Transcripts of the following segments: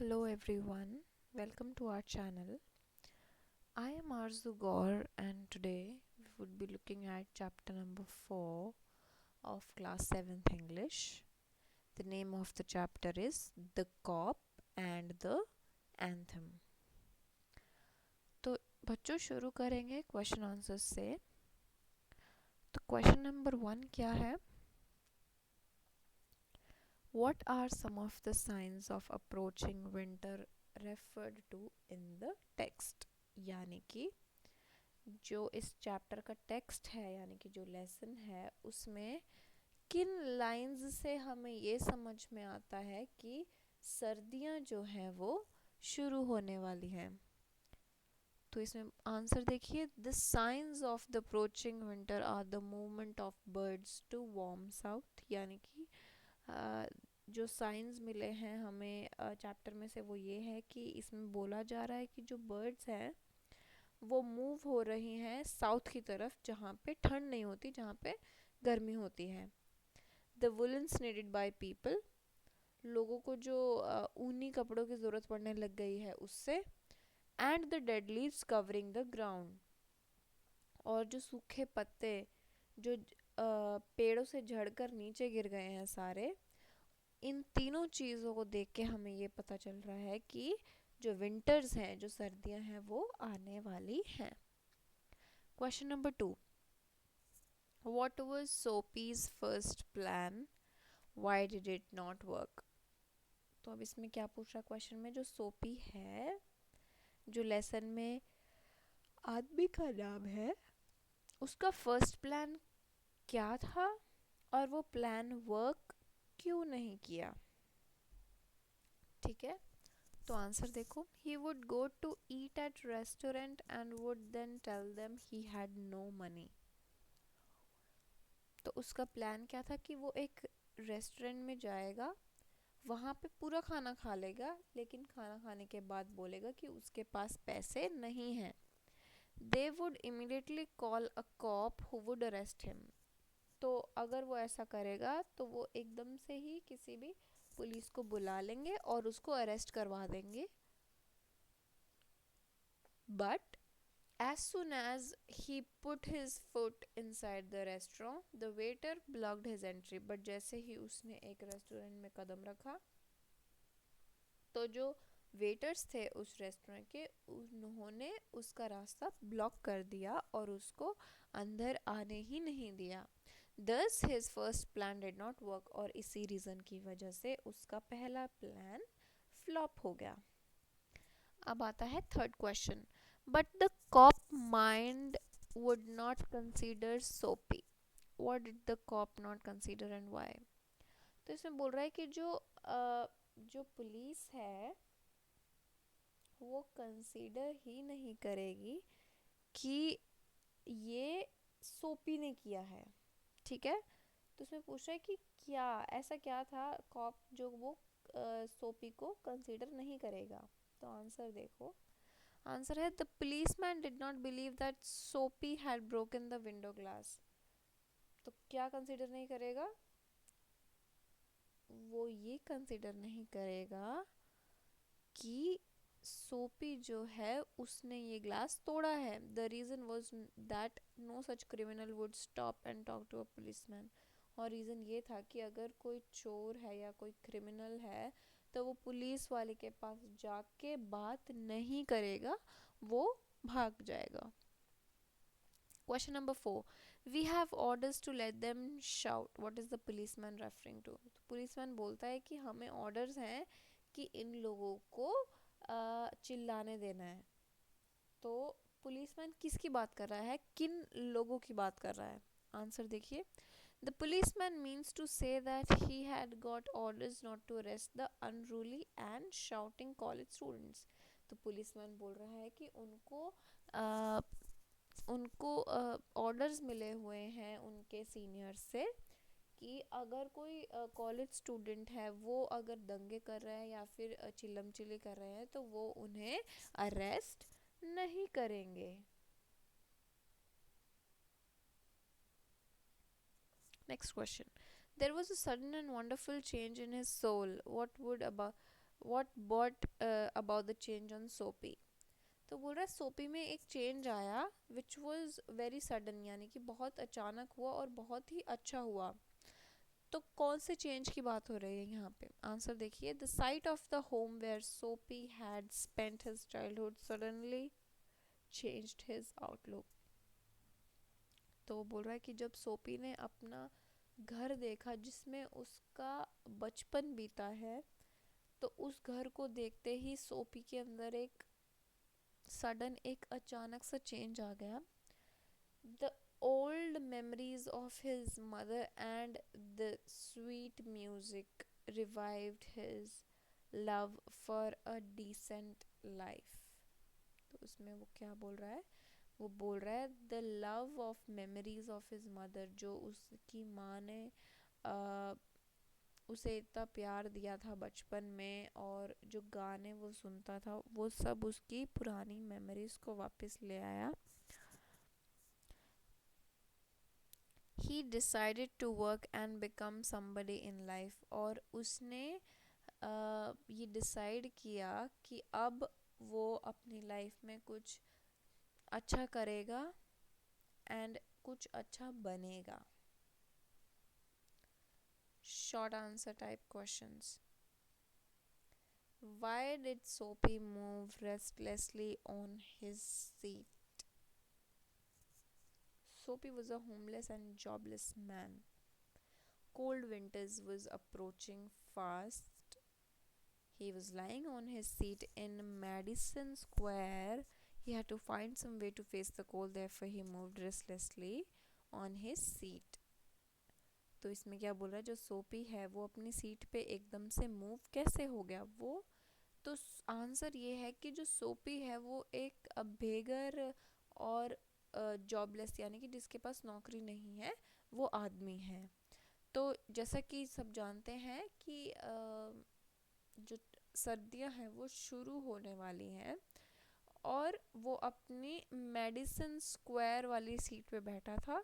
Hello everyone, welcome to our channel. I am Arzu Gaur and today we would be looking at chapter number 4 of class 7th English. The name of the chapter is The Cop and the Anthem. तो बच्चों शुरू करेंगे question answer से. तो question number 1 क्या है? What are some of the signs of approaching winter referred to in the text? यानी कि जो इस चैप्टर का टेक्स्ट है यानी कि जो लेसन है उसमें किन लाइंस से हमें ये समझ में आता है कि सर्दियां जो हैं वो शुरू होने वाली हैं. तो इसमें आंसर देखिए. The science of the approaching winter are the movement of birds to warm south. यानी कि जो साइंस मिले हैं हमें चैप्टर में से वो ये है कि इसमें बोला जा रहा है कि जो बर्ड्स हैं वो मूव हो रही हैं साउथ की तरफ जहाँ पे ठंड नहीं होती, जहाँ पे गर्मी होती है. The woollens needed by people. लोगों को जो ऊनी कपड़ों की ज़रूरत पड़ने लग गई है उससे. And the dead leaves covering the ground. और जो सूखे पत्ते जो पेड़ों से झड़कर नीचे गिर गए हैं सारे. इन तीनों चीज़ों को देख के हमें ये पता चल रहा है कि जो विंटर्स हैं, जो सर्दियां हैं वो आने वाली हैं. Question number 2. What was Soapy's first plan? Why did it not work? तो अब इसमें क्या पूछ रहा क्वेश्चन में? जो सोपी है, जो लेसन में आदमी का नाम है, उसका फर्स्ट प्लान क्या था और वो प्लान वर्क क्यों नहीं किया? ठीक है, तो आंसर देखो. He would go to eat at restaurant and would then tell them he had no money. तो उसका प्लान क्या था कि वो एक रेस्टोरेंट में जाएगा, वहाँ पे पूरा खाना खा लेगा, लेकिन खाना खाने के बाद बोलेगा कि उसके पास पैसे नहीं हैं. They would immediately call a cop who would arrest him. तो अगर वो ऐसा करेगा तो वो एकदम से ही किसी भी पुलिस को बुला लेंगे और उसको अरेस्ट करवा देंगे. But as soon as he put his foot inside the restaurant, the waiter blocked his entry. But जैसे ही उसने एक रेस्टोरेंट में कदम रखा तो जो वेटर्स थे उस रेस्टोरेंट के, उन्होंने उसका रास्ता ब्लॉक कर दिया और उसको अंदर आने ही नहीं दिया. Thus his first plan did not work. और इसी रीज़न की वजह से उसका पहला प्लान फ्लॉप हो गया. अब आता है third question. But the cop mind would not consider Soapy. What did the cop not consider and why? तो इसमें बोल रहा है कि जो पुलिस है वो कंसीडर ही नहीं करेगी कि ये सोपी ने किया है. ठीक है, तो उसमें पूछ रहा है कि क्या ऐसा क्या था कॉप जो वो सोपी को कंसीडर नहीं करेगा. तो आंसर देखो. आंसर है the policeman did not believe that Soapy had broken the window glass. तो क्या कंसीडर नहीं करेगा? वो ये कंसीडर नहीं करेगा कि सोपी जो है उसने ये ग्लास तोड़ा है. The reason was that no such criminal would stop and talk to a policeman. और रीज़न ये था कि अगर कोई चोर है या कोई क्रिमिनल है तो वो पुलिस वाले के पास जाके बात नहीं करेगा, वो भाग जाएगा. Question number 4. We have orders to let them shout. What is the policeman referring to? तो पुलिसमैन बोलता है कि हमें ऑर्डर्स हैं कि इन लोगों को चिल्लाने देना है. तो पुलिसमैन किसकी बात कर रहा है, किन लोगों की बात कर रहा है? आंसर देखिए. The policeman means to say that he had got orders not to arrest the unruly and shouting college students. तो पुलिसमैन बोल रहा है कि उनको ऑर्डर्स मिले हुए हैं उनके सीनियर से कि अगर कोई कॉलेज स्टूडेंट है वो अगर दंगे कर रहे हैं या फिर चिल्लम चिल्ली कर रहे हैं तो वो उन्हें अरेस्ट नहीं करेंगे. Next question. There was a sudden and wonderful change in his soul. What would about what about the change on सोपी. तो बोल रहा है सोपी में एक चेंज आया विच वॉज वेरी सडन, यानी कि बहुत अचानक हुआ और बहुत ही अच्छा हुआ. तो कौन से चेंज की बात हो रही है यहाँ पे? आंसर देखिए. The sight of the home where Soapy had spent his childhood suddenly changed his outlook. तो वो बोल रहा है कि जब सोपी ने अपना घर देखा जिसमें उसका बचपन बीता है, तो उस घर को देखते ही सोपी के अंदर एक सडन, एक अचानक सा चेंज आ गया. The old memories of his mother and the sweet music revived his love for a decent life. तो उसमें वो क्या बोल रहा है? वो बोल रहा है the love of memories of his mother, जो उसकी माँ ने uh, उसे इतना प्यार दिया था बचपन में, और जो गाने वो सुनता था वो सब उसकी पुरानी मेमोरीज को वापस ले आया. He decided to work and become somebody in life. और उसने ये डिसाइड किया कि अब वो अपनी लाइफ में कुछ अच्छा करेगा एंड कुछ अच्छा बनेगा. Short answer type questions. Why did Soapy move restlessly on his seat? Soapy was a homeless and jobless man. Cold winters was approaching fast. He was lying on his seat in Madison Square. He had to find some way to face the cold, therefore he moved restlessly on his seat. तो इसमें क्या बोल रहा है, जो सोपी है वो अपनी सीट पे एकदम से मूव कैसे हो गया वो. तो आंसर ये है कि जो सोपी है वो एक बेगर और जॉबलेस, यानी कि जिसके पास नौकरी नहीं है, वो आदमी है. तो जैसा कि सब जानते हैं कि जो सर्दियां हैं वो शुरू होने वाली हैं, और वो अपनी मेडिसन स्क्वायर वाली सीट पे बैठा था,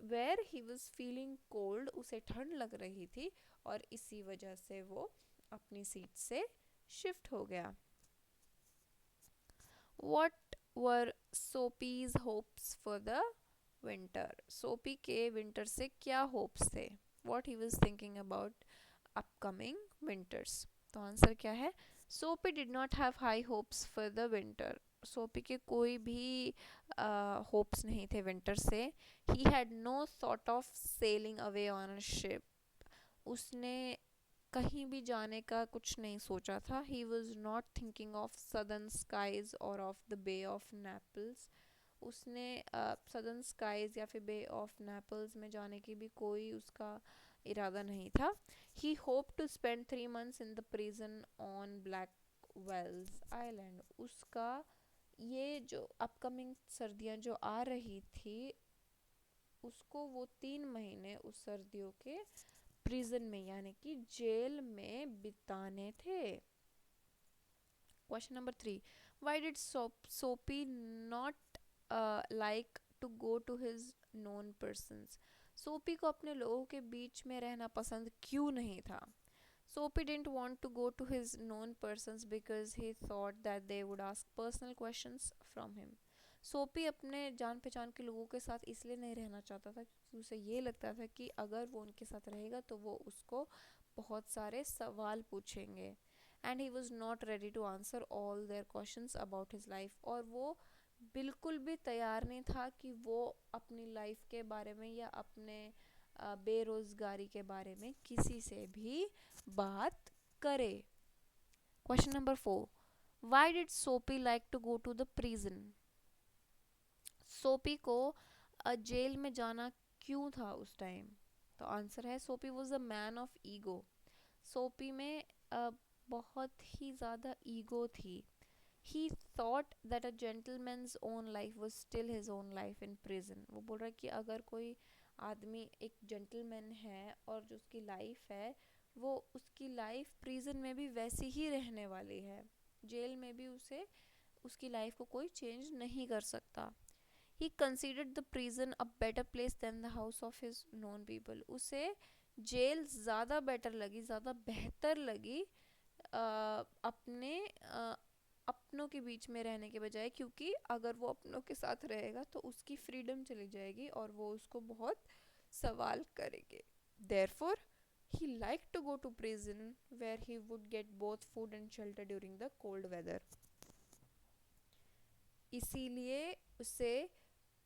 where he was feeling cold, उसे ठंड लग रही थी, और इसी वजह से वो अपनी सीट से शिफ्ट हो गया. What were Soapy's hopes for the winter? Soapy के विंटर से क्या होप्स थे? What he was thinking about upcoming winters? तो आंसर क्या है? Soapy did not have high hopes for the winter. Soapy के कोई भी होप्स नहीं थे विंटर से. He had no thought of sailing away on a ship. उसने कहीं भी जाने का कुछ नहीं सोचा था. He was not thinking of southern skies और of the bay of Naples. उसने सदर्न स्काईज या फिर बे ऑफ नेपल्स में जाने की भी कोई उसका इरादा नहीं था. He hope to spend 3 months in the prison on Blackwell's island. उसका ये जो अपकमिंग सर्दियाँ जो आ रही थी, उसको वो 3 महीने उस सर्दियों के प्रिजन में, यानी कि जेल में बिताने थे. Question number 3. Why did Soapy not like to go to his known persons? Soapy को अपने लोगों के बीच में रहना पसंद क्यों नहीं था? Soapy didn't want to go to his known persons because he thought that they would ask personal questions from him. सोपी अपने जान पहचान के लोगों के साथ इसलिए नहीं रहना चाहता था क्योंकि उसे ये लगता था कि अगर वो उनके साथ रहेगा तो वो उसको बहुत सारे सवाल पूछेंगे. And he was not ready to answer all their questions about his life. और वो बिल्कुल भी तैयार नहीं था कि वो अपनी लाइफ के बारे में या अपने बेरोजगारी के बारे में किसी से भी बात करे. Question number 4. Why did Soapy like to go to the prison? Soapy को जेल में जाना क्यों था उस टाइम? तो आंसर है सोपी was a man of ego. सोपी में बहुत ही ज़्यादा ईगो थी. ही thought that a gentleman's own life was still his own life in prison. वो बोल रहा है कि अगर कोई आदमी एक जेंटलमैन है और जो उसकी लाइफ है वो उसकी लाइफ प्रिजन में भी वैसी ही रहने वाली है. जेल में भी उसे उसकी लाइफ को कोई चेंज नहीं कर सकता. He considered the prison a better place than the house of his known people. उसे जेल ज़्यादा बेटर लगी, ज़्यादा बेहतर लगी अपने अपनों के बीच में रहने के बजाय, क्योंकि अगर वो अपनों के साथ रहेगा तो उसकी फ्रीडम चली जाएगी और वो उसको बहुत सवाल करेंगे. Therefore, he liked to go to prison where he would get both food and shelter during the cold weather. इसीलिए उसे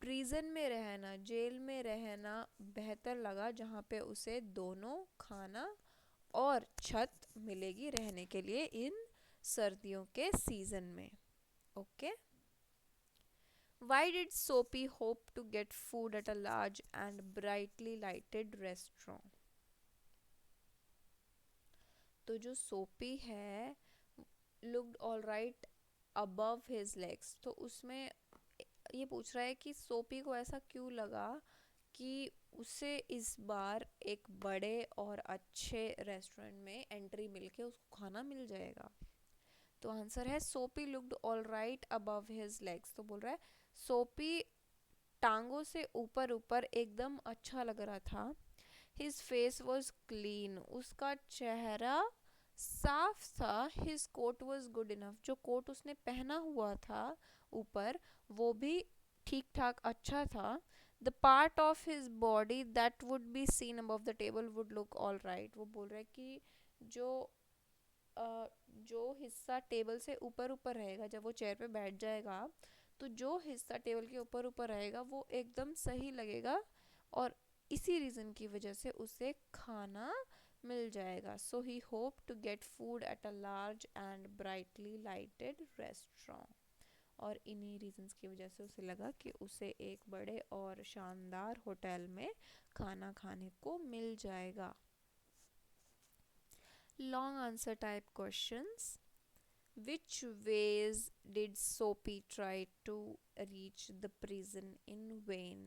प्रिजन में रहना, जेल में रहना बेहतर लगा, जहाँ पे उसे दोनों खाना और छत मिलेगी रहने के लिए इन सर्दियों के सीजन में. Okay. Why did Soapy hope to get food at a large and brightly lighted restaurant? तो जो सोपी है looked all right above his legs, तो उसमें ये पूछ रहा है कि सोपी को ऐसा क्यों लगा कि उसे इस बार एक बड़े और अच्छे रेस्टोरेंट में एंट्री मिलके उसको खाना मिल जाएगा. तो आंसर है सोपी looked all right above his legs. तो बोल रहा है सोपी टांगों से ऊपर ऊपर एकदम अच्छा लग रहा था. हिज फेस वॉज क्लीन, उसका चेहरा साफ था. His coat was good enough, जो कोट उसने पहना हुआ था ऊपर वो भी ठीक ठाक अच्छा था. The part of his body that would be seen above the table would look all right. वो बोल रहा है कि जो जो हिस्सा टेबल से ऊपर ऊपर रहेगा, जब वो चेयर पे बैठ जाएगा तो जो हिस्सा टेबल के ऊपर ऊपर रहेगा वो एकदम सही लगेगा और इसी रीज़न की वजह से उसे खाना मिल जाएगा. So he hope to get food at a large and brightly lighted restaurant. और इन्हीं रीजंस की वजह से उसे लगा कि उसे एक बड़े और शानदार होटल में खाना खाने को मिल जाएगा. Long answer type questions. Which ways did Soapy try to reach the prison in vain?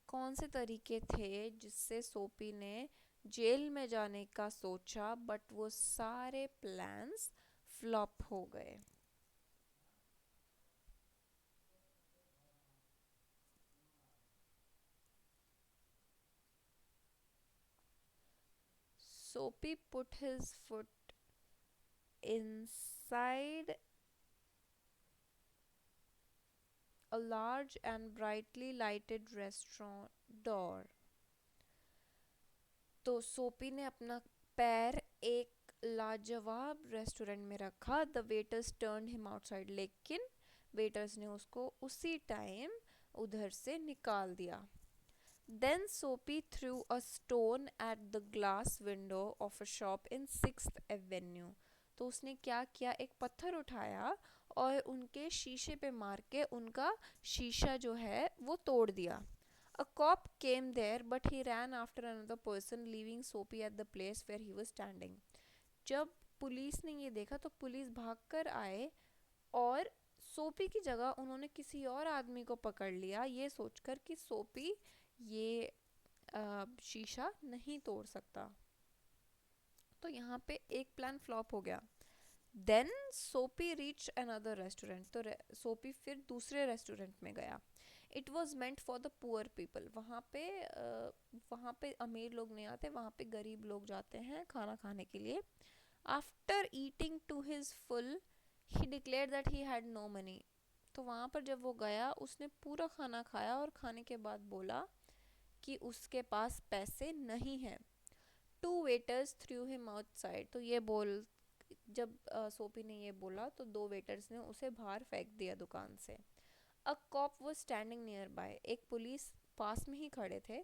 कौन से तरीके थे जिससे सोपी ने जेल में जाने का सोचा बट वो सारे प्लान्स फ्लॉप हो गए. Soapy put his foot inside a large and brightly lighted restaurant door. तो सोपी ने अपना पैर एक लाजवाब रेस्टोरेंट में रखा. The waiters turn him outside, लेकिन वेटर्स ने उसको उसी टाइम उधर से निकाल दिया. देन सोपी through a stone at the glass window of a shop in 6th Avenue. तो उसने क्या किया, एक पत्थर उठाया और उनके शीशे पे मार के उनका शीशा जो है वो तोड़ दिया. A cop came there, but he ran after another person, leaving Soapy at the place where he was standing. जब पुलिस ने ये देखा तो पुलिस भागकर आए और सोपी की जगह उन्होंने किसी और आदमी को पकड़ लिया, ये सोचकर कि सोपी ये शीशा नहीं तोड़ सकता. तो यहाँ पे एक प्लान फ्लॉप हो गया. देन सोपी रीच अनदर रेस्टोरेंट. तो सोपी फिर दूसरे रेस्टोरेंट में गया. It was meant for the poor people. वहाँ पे अमीर लोग नहीं आते, वहाँ पे गरीब लोग जाते हैं खाना खाने के लिए. After eating to his full he declare that he had no money. तो वहाँ पर जब वो गया उसने पूरा खाना खाया और खाने के बाद बोला कि उसके पास पैसे नहीं हैं. Two waiters threw him outside. तो ये बोल जब सोपी ने ये बोला तो दो वेटर्स ने उसे बाहर फेंक दिया दुकान से. A cop was standing nearby. एक पुलिस पास में ही खड़े थे.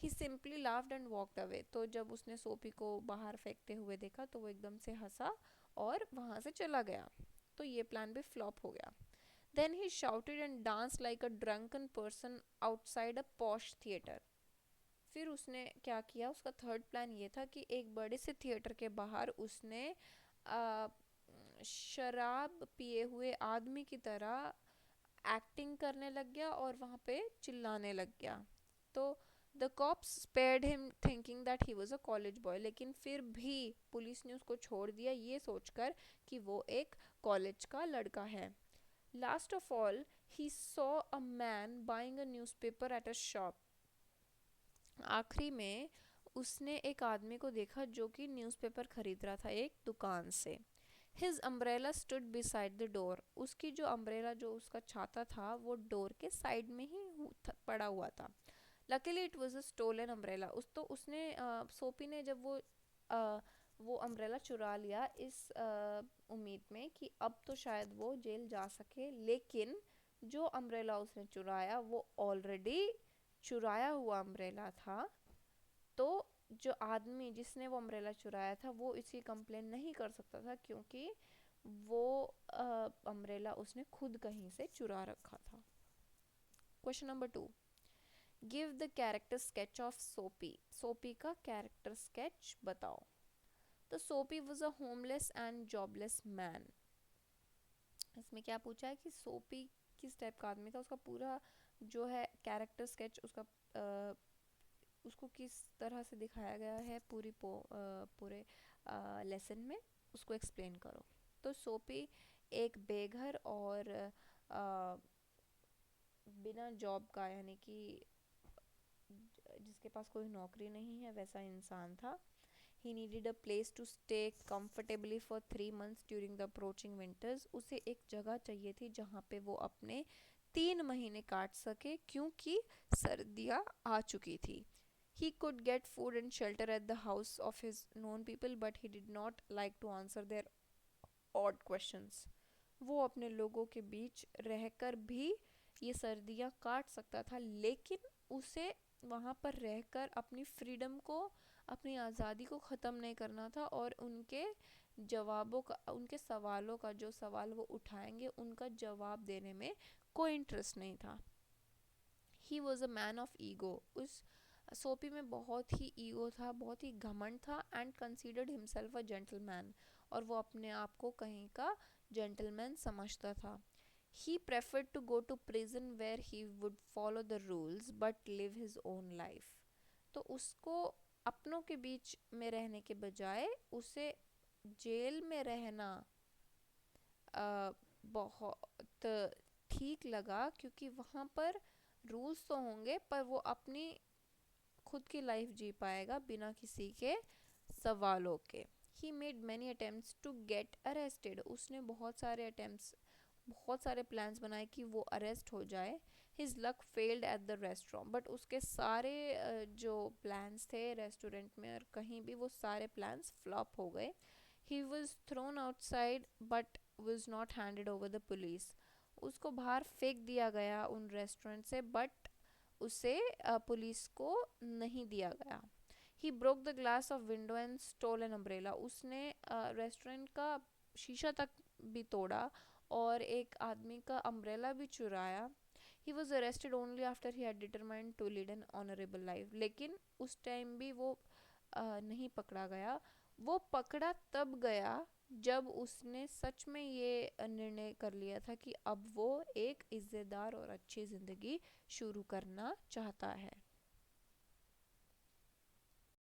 He simply laughed and walked away. तो जब उसने सोपी को बाहर फेंकते हुए देखा तो वो एकदम से हंसा और वहाँ से चला गया. तो ये प्लान भी फ्लॉप हो गया. Then he shouted and dance like a drunken person outside a posh theatre. फिर उसने क्या किया, उसका थर्ड प्लान ये था कि एक बड़े से थिएटर के बाहर उसने शराब पिए हुए आदमी की तरह एक्टिंग करने लग गया और वहाँ पे चिल्लाने लग गया. तो the cops spared him thinking that he was a college boy. लेकिन फिर भी पुलिस ने उसको छोड़ दिया ये सोचकर कि वो एक कॉलेज का लड़का है. Last of all he saw a man buying a newspaper at a shop. आखिरी में उसने एक आदमी को देखा जो कि न्यूज़पेपर खरीद रहा था एक दुकान से। His umbrella stood beside the door, उसकी जो अम्ब्रेला जो उसका छाता था वो डोर के साइड में ही पड़ा हुआ था। Luckily it was a stolen umbrella, उसने सोपी ने जब वो अम्ब्रेला चुरा लिया इस उम्मीद में कि अब तो शायद वो जेल जा सके, लेकिन जो अम्ब्रेला उसने चुराया वो ऑलरेडी चुराया हुआ अम्ब्रेला था। तो जो आदमी जिसने वो अम्ब्रेला चुराया था वो इसकी कंप्लेन नहीं कर सकता था, क्योंकि वो अम्ब्रेला उसने खुद कहीं से चुरा रखा था। Question number 2, give the character sketch of सोपी, सोपी का कैरेक्टर स्केच बताओ। तो सोपी was a homeless and jobless man. इसमें क्या पूछा है कि सोपी किस टाइप का आदमी था, उसका पूरा जो है कैरेक्टर स्केच उसको किस तरह से दिखाया गया है पूरे लेसन में, उसको एक्सप्लेन करो। तो सोपी एक बेघर और बिना जॉब का, यानी कि जिसके पास कोई नौकरी नहीं है, वैसा इंसान था। He needed a place to stay comfortably for 3 months during the approaching winters. उसे एक जगह चाहिए थी जहाँ पे वो अपने 3 महीने काट सके, क्योंकि सर्दियाँ आ चुकी थी। He could get food and shelter at the house of his known people, but he did not like to answer their odd questions. वो अपने लोगों के बीच रहकर भी ये सर्दियाँ काट सकता था, लेकिन उसे वहाँ पर रहकर अपनी फ्रीडम को, अपनी आज़ादी को ख़त्म नहीं करना था, और उनके सवालों का जो सवाल वो उठाएंगे उनका जवाब देने में कोई इंटरेस्ट नहीं था। He was a man of ego, उस सोपी में बहुत ही ईगो था, बहुत ही घमंड था, and considered himself a gentleman, और वो अपने आप को कहीं का जेंटलमैन समझता था। He preferred to go to prison where he would follow the rules but live his own life. तो उसको अपनों के बीच में रहने के बजाय उसे जेल में रहना बहुत ठीक लगा, क्योंकि वहाँ पर रूल्स तो होंगे पर वो अपनी खुद की लाइफ जी पाएगा बिना किसी के सवालों के। He made many attempts to get arrested. उसने बहुत सारे प्लान्स बनाए कि वो अरेस्ट हो जाए। His luck failed at the restaurant. But उसके सारे जो प्लान्स थे रेस्टोरेंट में और कहीं भी, वो सारे प्लान्स फ्लॉप हो गए। He was thrown outside but was not handed over the police. उसको बाहर फेंक दिया गया उन रेस्टोरेंट से, बट उसे पुलिस को नहीं दिया गया। He broke the glass of window and stole an umbrella. उसने रेस्टोरेंट का शीशा तक भी तोड़ा और एक आदमी का अम्ब्रेला भी चुराया। He was arrested only after he had determined to lead an honorable life. लेकिन उस टाइम भी वो नहीं पकड़ा गया। वो पकड़ा तब गया जब उसने सच में ये निर्णय कर लिया था कि अब वो एक इज्जतदार और अच्छी ज़िंदगी शुरू करना चाहता है।